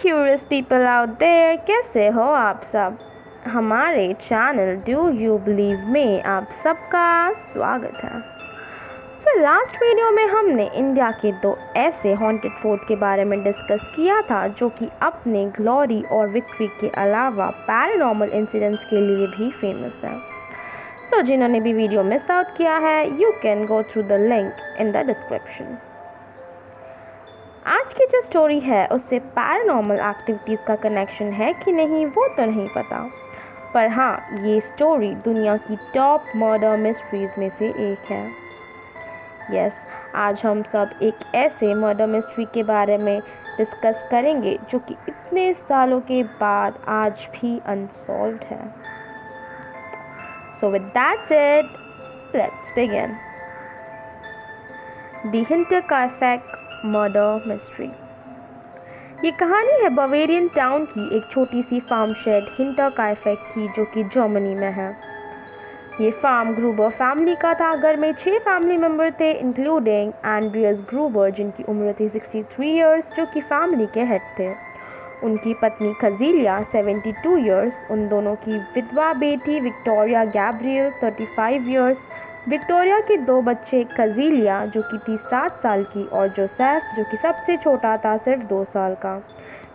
Curious people out there, कैसे हो आप सब। हमारे चैनल डू यू बिलीव में आप सबका स्वागत है। लास्ट वीडियो में हमने इंडिया के 2 ऐसे हॉन्टेड फोर्ट के बारे में डिस्कस किया था जो कि अपने ग्लोरी और विक्ट्री के अलावा पैरानॉर्मल इंसिडेंट्स के लिए भी फेमस है। जिन्होंने भी वीडियो मिस आउट किया है, you can go through the link in the description. आज की जो स्टोरी है उससे पैरानॉर्मल एक्टिविटीज़ का कनेक्शन है कि नहीं वो तो नहीं पता, पर हाँ, ये स्टोरी दुनिया की टॉप मर्डर मिस्ट्रीज़ में से एक है। यस, आज हम सब एक ऐसे मर्डर मिस्ट्री के बारे में डिस्कस करेंगे जो कि इतने सालों के बाद आज भी अनसॉल्व्ड है। So with that said, let's begin. The Hinterkaifeck murder mystery. ये कहानी है बवेरियन टाउन की एक छोटी सी फार्म शेड हिंटरकाइफेक की, जो कि जर्मनी में है। ये फार्म ग्रूबर फैमिली का था। घर में 6 फैमिली मेंबर थे, इंक्लूडिंग एंड्रियस ग्रूबर, जिनकी उम्र थी 63 इयर्स, जो कि फैमिली के हेड थे। उनकी पत्नी खजीलिया 72 इयर्स, उन दोनों की विधवा बेटी विक्टोरिया गैब्रियल 35 इयर्स, विक्टोरिया के 2 बच्चे खजीलिया जो कि थी 7 साल की और जोसेफ जो कि सबसे छोटा था, सिर्फ 2 साल का।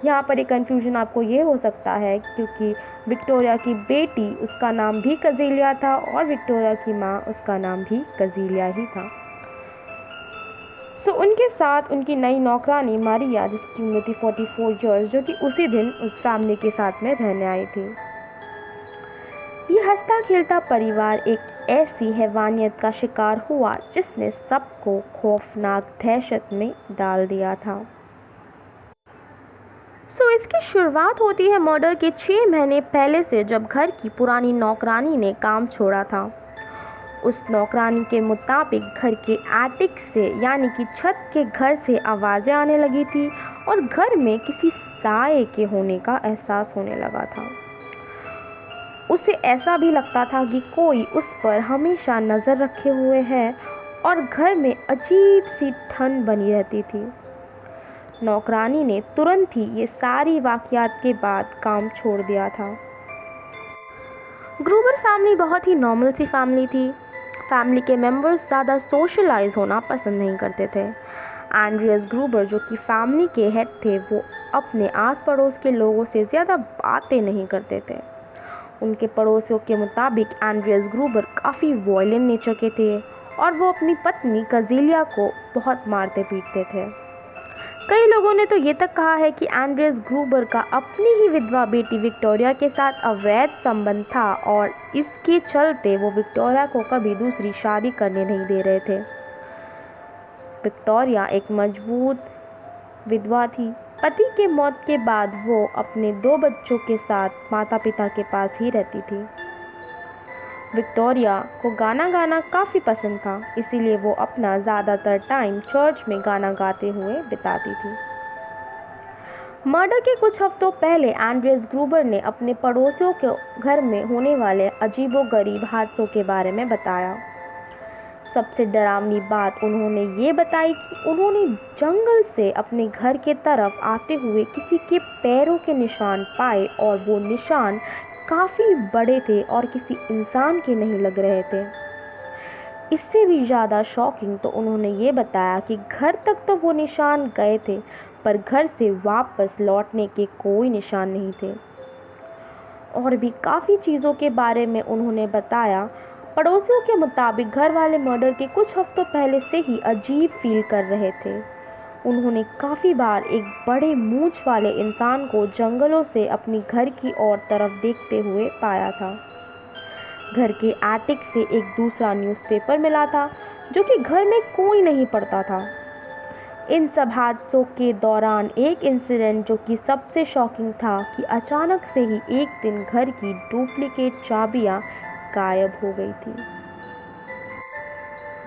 यहाँ पर एक कन्फ्यूजन आपको ये हो सकता है क्योंकि विक्टोरिया की बेटी, उसका नाम भी खजीलिया था और विक्टोरिया की माँ, उसका नाम भी खजीलिया ही था। उनके साथ उनकी नई नौकरानी मारिया, जिसकी उम्र थी 44 इयर्स, जो कि उसी दिन उस फैमिली के साथ में रहने आई थी। ये हंसता खेलता परिवार एक ऐसी हैवानियत का शिकार हुआ जिसने सबको खौफनाक दहशत में डाल दिया था। इसकी शुरुआत होती है मर्डर के 6 महीने पहले से, जब घर की पुरानी नौकरानी ने काम छोड़ा था। उस नौकरानी के मुताबिक घर के एटिक से, यानी कि छत के घर से आवाज़ें आने लगी थी और घर में किसी साए के होने का एहसास होने लगा था। उसे ऐसा भी लगता था कि कोई उस पर हमेशा नज़र रखे हुए है और घर में अजीब सी ठंड बनी रहती थी। नौकरानी ने तुरंत ही ये सारी वाक़यात के बाद काम छोड़ दिया था। ग्रूबर फैमिली बहुत ही नॉर्मल सी फैमिली थी। फैमिली के मेंबर्स ज़्यादा सोशलाइज होना पसंद नहीं करते थे। एंड्रियस ग्रूबर जो कि फैमिली के हेड थे, वो अपने आस पड़ोस के लोगों से ज़्यादा बातें नहीं करते थे। उनके पड़ोसियों के मुताबिक एंड्रियस ग्रूबर काफ़ी वॉयलेंट नेचर के थे और वो अपनी पत्नी खजीलिया को बहुत मारते पीटते थे। कई लोगों ने तो ये तक कहा है कि एंड्रियस ग्रूबर का अपनी ही विधवा बेटी विक्टोरिया के साथ अवैध संबंध था और इसके चलते वो विक्टोरिया को कभी दूसरी शादी करने नहीं दे रहे थे। विक्टोरिया एक मजबूत विधवा थी। पति के मौत के बाद वो अपने 2 बच्चों के साथ माता पिता के पास ही रहती थी। विक्टोरिया को गाना गाना काफ़ी पसंद था, इसीलिए वो अपना ज़्यादातर टाइम चर्च में गाना गाते हुए बिताती थी। मर्डर के कुछ हफ्तों पहले एंड्रियस ग्रूबर ने अपने पड़ोसियों के घर में होने वाले अजीबोगरीब हादसों के बारे में बताया। सबसे डरावनी बात उन्होंने ये बताई कि उन्होंने जंगल से अपने घर के तरफ आते हुए किसी के पैरों के निशान पाए और वो निशान काफ़ी बड़े थे और किसी इंसान के नहीं लग रहे थे। इससे भी ज़्यादा शॉकिंग तो उन्होंने ये बताया कि घर तक तो वो निशान गए थे, पर घर से वापस लौटने के कोई निशान नहीं थे। और भी काफ़ी चीज़ों के बारे में उन्होंने बताया। पड़ोसियों के मुताबिक घर वाले मर्डर के कुछ हफ्तों पहले से ही अजीब फील कर रहे थे। उन्होंने काफ़ी बार एक बड़े मूंछ वाले इंसान को जंगलों से अपनी घर की ओर तरफ देखते हुए पाया था। घर के एटिक से एक दूसरा न्यूज़पेपर मिला था जो कि घर में कोई नहीं पढ़ता था। इन सब हादसों के दौरान एक इंसिडेंट जो कि सबसे शॉकिंग था कि अचानक से ही एक दिन घर की डुप्लीकेट चाबियां गायब हो गई थी।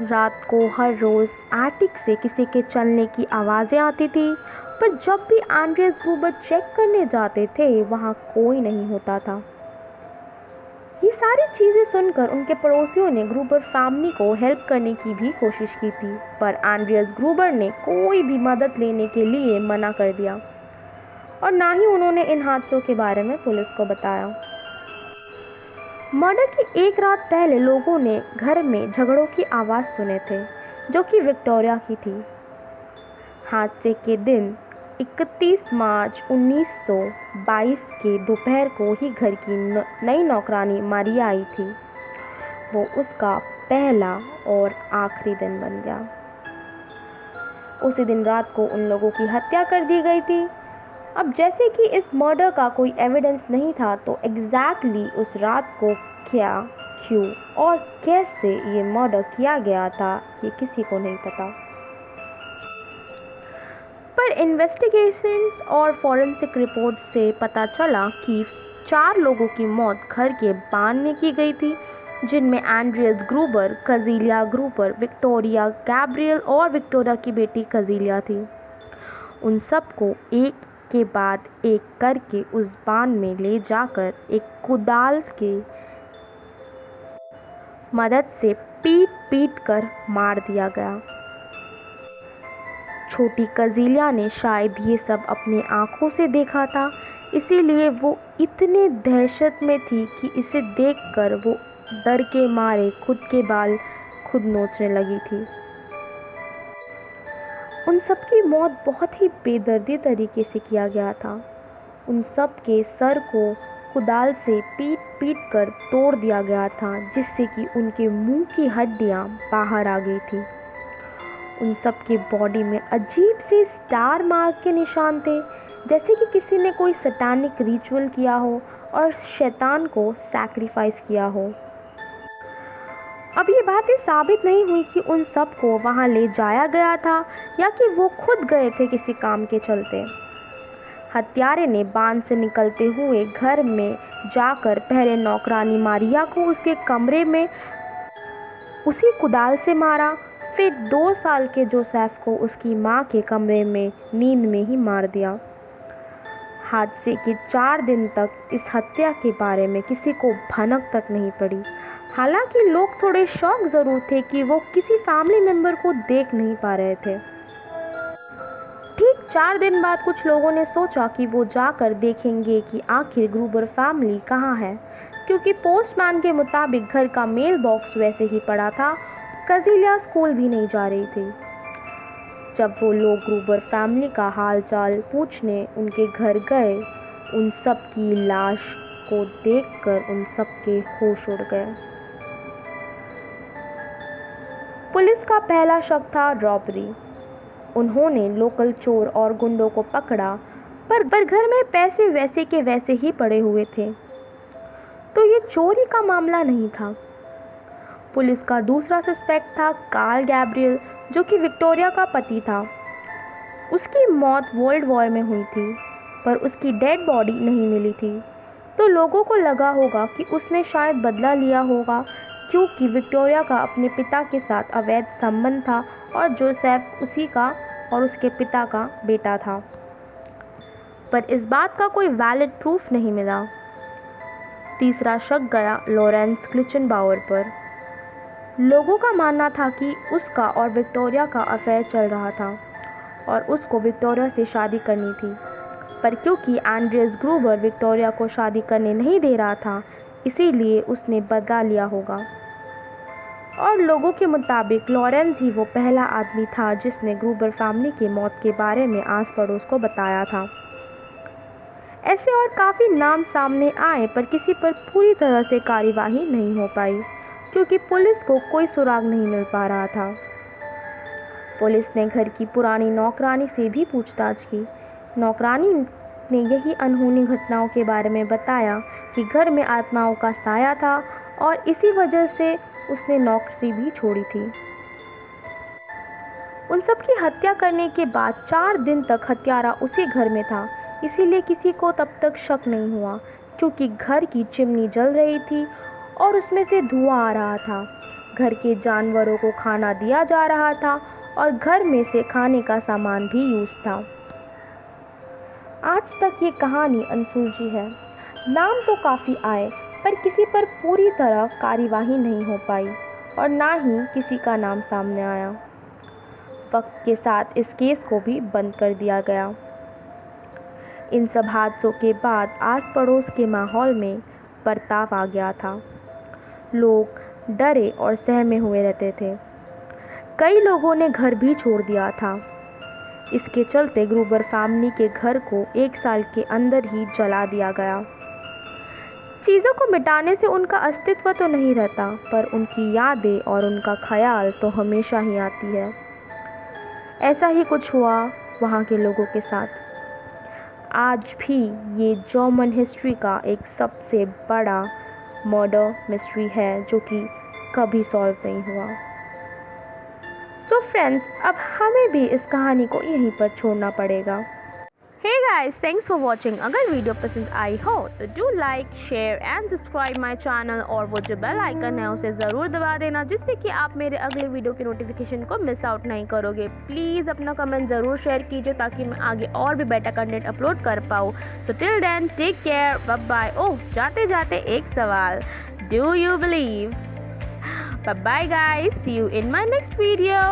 रात को हर रोज़ एटिक से किसी के चलने की आवाज़ें आती थी, पर जब भी एंड्रियस ग्रूबर चेक करने जाते थे वहाँ कोई नहीं होता था। ये सारी चीज़ें सुनकर उनके पड़ोसियों ने ग्रूबर फैमिली को हेल्प करने की भी कोशिश की थी, पर एंड्रियस ग्रूबर ने कोई भी मदद लेने के लिए मना कर दिया। और ना ही उन्होंने इन हादसों के बारे में पुलिस को बताया। मर्डर की एक रात पहले लोगों ने घर में झगड़ों की आवाज़ सुने थे, जो कि विक्टोरिया की थी। हादसे के दिन 31 मार्च 1922 के दोपहर को ही घर की नई नौकरानी मारिया आई थी। वो उसका पहला और आखिरी दिन बन गया। उसी दिन रात को उन लोगों की हत्या कर दी गई थी। अब जैसे कि इस मर्डर का कोई एविडेंस नहीं था, तो एग्जैक्टली उस रात को क्या, क्यों और कैसे ये मर्डर किया गया था, ये किसी को नहीं पता। पर इन्वेस्टिगेशंस और फॉरेंसिक रिपोर्ट से पता चला कि 4 लोगों की मौत घर के बान में की गई थी, जिनमें एंड्रियस ग्रूबर, कज़िलिया ग्रूबर, विक्टोरिया गैब्रियल और विक्टोरिया की बेटी कज़िलिया थी। उन सबको एक के बाद एक करके उस बान में ले जाकर एक कुदाल के मदद से पीट पीट कर मार दिया गया। छोटी कज़िलिया ने शायद ये सब अपनी आंखों से देखा था, इसीलिए वो इतने दहशत में थी कि इसे देखकर वो डर के मारे खुद के बाल खुद नोचने लगी थी। उन सब की मौत बहुत ही बेदर्दी तरीके से किया गया था। उन सब के सर को कुदाल से पीट पीट कर तोड़ दिया गया था, जिससे कि उनके मुंह की हड्डियां बाहर आ गई थी। उन सब के बॉडी में अजीब से स्टार मार्क के निशान थे, जैसे कि किसी ने कोई सैटानिक रिचुअल किया हो और शैतान को सैक्रिफाइस किया हो। अब ये बातें साबित नहीं हुई कि उन सब को वहाँ ले जाया गया था या कि वो खुद गए थे किसी काम के चलते। हत्यारे ने बांध से निकलते हुए घर में जाकर पहले नौकरानी मारिया को उसके कमरे में उसी कुदाल से मारा, फिर 2 साल के जोसेफ को उसकी माँ के कमरे में नींद में ही मार दिया। हादसे के 4 दिन तक इस हत्या के बारे में किसी को भनक तक नहीं पड़ी। हालांकि लोग थोड़े शॉक ज़रूर थे कि वो किसी फैमिली मेम्बर को देख नहीं पा रहे थे। ठीक 4 दिन बाद कुछ लोगों ने सोचा कि वो जाकर देखेंगे कि आखिर ग्रूबर फैमिली कहाँ है, क्योंकि पोस्टमैन के मुताबिक घर का मेल बॉक्स वैसे ही पड़ा था। कज़िलिया स्कूल भी नहीं जा रही थी। जब वो लोग ग्रूबर फैमिली का हाल चाल पूछने उनके घर गए, उन सब की लाश को देखकर उन सब के होश उड़ गए। पुलिस का पहला शक था रॉबरी। उन्होंने लोकल चोर और गुंडों को पकड़ा, पर घर में पैसे वैसे के वैसे ही पड़े हुए थे, तो ये चोरी का मामला नहीं था। पुलिस का दूसरा सस्पेक्ट था कार्ल गैब्रियल, जो कि विक्टोरिया का पति था। उसकी मौत वर्ल्ड वॉर में हुई थी, पर उसकी डेड बॉडी नहीं मिली थी, तो लोगों को लगा होगा कि उसने शायद बदला लिया होगा, क्योंकि विक्टोरिया का अपने पिता के साथ अवैध संबंध था और जोसेफ उसी का और उसके पिता का बेटा था। पर इस बात का कोई वैलिड प्रूफ नहीं मिला। तीसरा शक गया लॉरेंस क्लिचनबाउर पर। लोगों का मानना था कि उसका और विक्टोरिया का अफेयर चल रहा था और उसको विक्टोरिया से शादी करनी थी, पर क्योंकि एंड्रियस ग्रूबर विक्टोरिया को शादी करने नहीं दे रहा था, इसीलिए उसने बदला लिया होगा। और लोगों के मुताबिक लॉरेंस ही वो पहला आदमी था जिसने ग्रूबर फैमिली की मौत के बारे में आस पड़ोस को बताया था। ऐसे और काफ़ी नाम सामने आए, पर किसी पर पूरी तरह से कार्यवाही नहीं हो पाई, क्योंकि पुलिस को कोई सुराग नहीं मिल पा रहा था। पुलिस ने घर की पुरानी नौकरानी से भी पूछताछ की। नौकरानी ने यही अनहोनी घटनाओं के बारे में बताया कि घर में आत्माओं का साया था और इसी वजह से उसने नौकरी भी छोड़ी थी। उन सब की हत्या करने के बाद 4 दिन तक हत्यारा उसी घर में था, इसीलिए किसी को तब तक शक नहीं हुआ, क्योंकि घर की चिमनी जल रही थी और उसमें से धुआं आ रहा था। घर के जानवरों को खाना दिया जा रहा था और घर में से खाने का सामान भी यूज़ था। आज तक ये कहानी अनसुलझी है। नाम तो काफ़ी आए, पर किसी पर पूरी तरह कार्यवाही नहीं हो पाई और ना ही किसी का नाम सामने आया। वक्त के साथ इस केस को भी बंद कर दिया गया। इन सब हादसों के बाद आस पड़ोस के माहौल में बर्ताव आ गया था। लोग डरे और सहमे हुए रहते थे। कई लोगों ने घर भी छोड़ दिया था। इसके चलते ग्रूबर फैमिली के घर को 1 साल के अंदर ही जला दिया गया। चीज़ों को मिटाने से उनका अस्तित्व तो नहीं रहता, पर उनकी यादें और उनका ख्याल तो हमेशा ही आती है। ऐसा ही कुछ हुआ वहाँ के लोगों के साथ। आज भी ये जर्मन हिस्ट्री का एक सबसे बड़ा मर्डर मिस्ट्री है जो कि कभी सॉल्व नहीं हुआ। सो फ्रेंड्स, अब हमें भी इस कहानी को यहीं पर छोड़ना पड़ेगा। Hey guys, thanks for watching. अगर वीडियो पसंद आई हो तो do like, share and subscribe my channel और वो जो बेल आइकन है उसे ज़रूर दबा देना, जिससे कि आप मेरे अगले वीडियो के नोटिफिकेशन को मिस आउट नहीं करोगे। प्लीज़ अपना कमेंट ज़रूर शेयर कीजिए ताकि मैं आगे और भी बेटर कंटेंट अपलोड कर पाऊँ। So till then, take care, bye bye. Oh, जाते जाते एक सवाल, do you believe? Bye bye guys, see you in my next video.